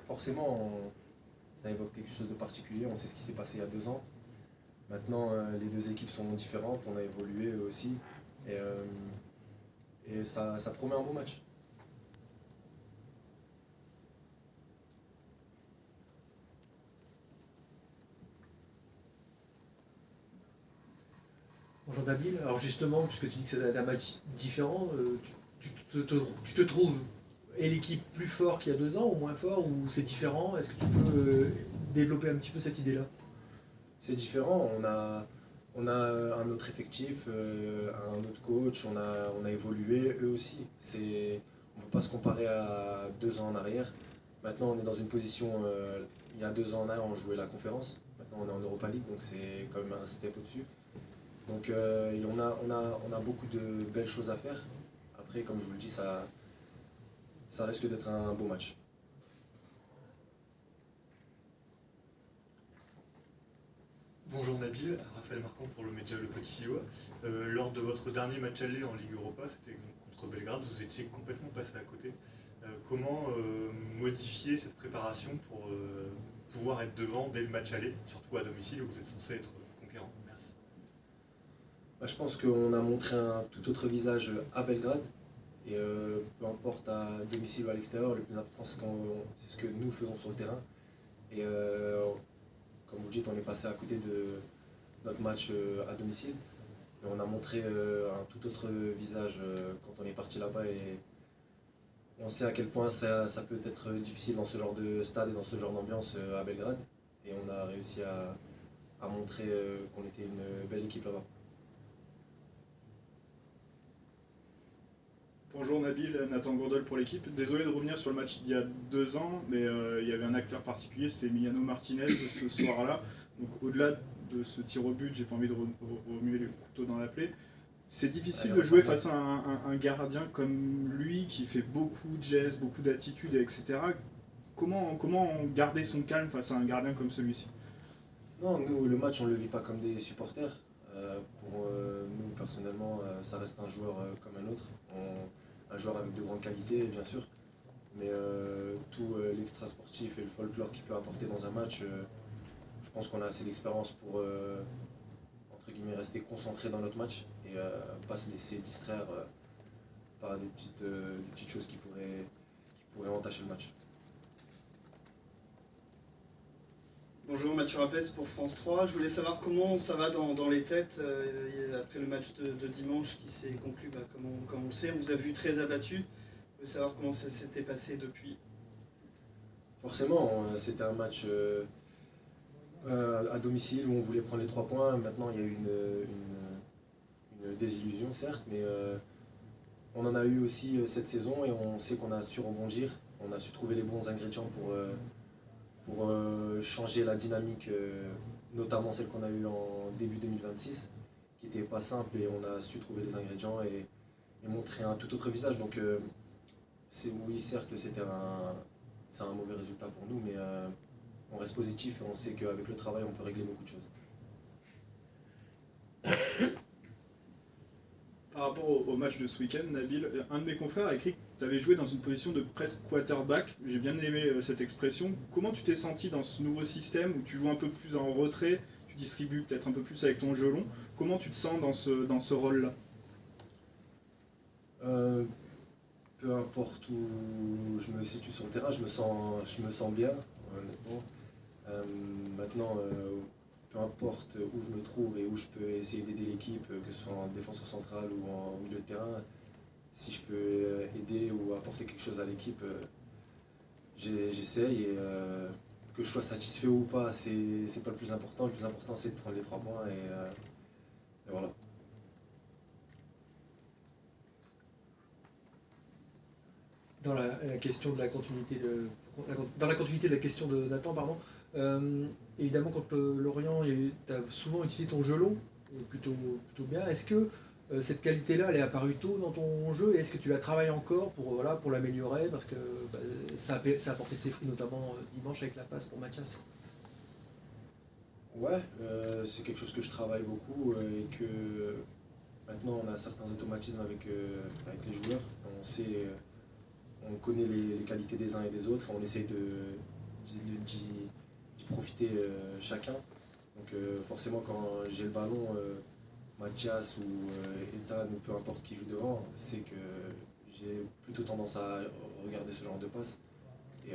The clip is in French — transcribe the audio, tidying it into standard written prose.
forcément, ça évoque quelque chose de particulier. On sait ce qui s'est passé il y a 2 ans. Maintenant, les deux équipes sont différentes, on a évolué eux aussi. Et, ça promet un beau match. Bonjour Nabil, alors justement, puisque tu dis que c'est un match différent, tu te trouves et l'équipe plus fort qu'il y a 2 ans ou moins fort, ou c'est différent? Est-ce que tu peux développer un petit peu cette idée-là? C'est différent, on a un autre effectif, un autre coach, on a évolué, eux aussi. On ne peut pas se comparer à 2 ans en arrière. Maintenant, on est dans une position, il y a 2 ans en arrière, on jouait la conférence. Maintenant, on est en Europa League, donc c'est quand même un step au-dessus. Donc, et on a beaucoup de belles choses à faire. Après, comme je vous le dis, ça risque d'être un beau match. Bonjour Nabil, Raphaël Marquand pour le média Le Petit Lillois. Lors de votre dernier match aller en Ligue Europa, c'était contre Belgrade, vous étiez complètement passé à côté. Comment modifier cette préparation pour pouvoir être devant dès le match aller, surtout à domicile où vous êtes censé être conquérant? Merci. Je pense qu'on a montré un tout autre visage à Belgrade. Et peu importe à domicile ou à l'extérieur, le plus important c'est ce que nous faisons sur le terrain. Et comme vous dites, on est passé à côté de notre match à domicile. Et on a montré un tout autre visage quand on est parti là-bas. Et on sait à quel point ça peut être difficile dans ce genre de stade et dans ce genre d'ambiance à Belgrade. Et on a réussi à montrer qu'on était une belle équipe là-bas. Bonjour Nabil, Nathan Gourdol pour l'équipe. Désolé de revenir sur le match d'il y a 2 ans, mais il y avait un acteur particulier, c'était Emiliano Martinez ce soir-là. Donc au-delà de ce tir au but, j'ai pas envie de remuer le couteau dans la plaie. C'est difficile de jouer face à un gardien comme lui qui fait beaucoup de gestes, beaucoup d'attitudes, etc. Comment garder son calme face à un gardien comme celui-ci? Non, nous, le match, on ne le vit pas comme des supporters. Pour nous, personnellement, ça reste un joueur comme un autre. Un joueur avec de grandes qualités, bien sûr. Mais tout l'extra sportif et le folklore qu'il peut apporter dans un match, je pense qu'on a assez d'expérience pour, entre guillemets, rester concentré dans notre match et pas se laisser distraire par des petites choses qui pourraient entacher le match. Bonjour, Mathieu Rapès pour France 3. Je voulais savoir comment ça va dans les têtes après le match de dimanche qui s'est conclu, comme on le sait. On vous a vu très abattu. Je voulais savoir comment ça s'était passé depuis. Forcément, c'était un match à domicile où on voulait prendre les 3 points. Maintenant, il y a eu une désillusion, certes, mais on en a eu aussi cette saison et on sait qu'on a su rebondir. On a su trouver les bons ingrédients pour changer la dynamique, notamment celle qu'on a eue en début 2026, qui n'était pas simple, et on a su trouver les ingrédients et montrer un tout autre visage. Donc oui, certes, c'est un mauvais résultat pour nous, mais on reste positif et on sait qu'avec le travail, on peut régler beaucoup de choses. Par rapport au match de ce week-end, Nabil, un de mes confrères a écrit que tu avais joué dans une position de presque quarterback. J'ai bien aimé cette expression. Comment tu t'es senti dans ce nouveau système où tu joues un peu plus en retrait, tu distribues peut-être un peu plus avec ton gelon? Comment tu te sens dans ce rôle-là? Peu importe où je me situe sur le terrain, je me sens bien, honnêtement. Maintenant, peu importe où je me trouve et où je peux essayer d'aider l'équipe, que ce soit en défenseur central ou en milieu de terrain, si je peux aider ou apporter quelque chose à l'équipe, j'essaye. Et que je sois satisfait ou pas, c'est pas le plus important. Le plus important, c'est de prendre les 3 points et voilà. Dans la question de la continuité dans la continuité de la question de Nathan, pardon. Évidemment, contre Lorient, tu as souvent utilisé ton gelon, et plutôt bien. Est-ce que cette qualité-là, elle est apparue tôt dans ton jeu, et est-ce que tu la travailles encore pour l'améliorer, parce que ça a porté ses fruits, notamment dimanche avec la passe pour Mathias? Ouais, c'est quelque chose que je travaille beaucoup et que maintenant on a certains automatismes avec les joueurs. On connaît les qualités des uns et des autres, on essaie d'y profiter chacun. Donc forcément quand j'ai le ballon, Mathias ou Ethan ou peu importe qui joue devant, c'est que j'ai plutôt tendance à regarder ce genre de passe. Et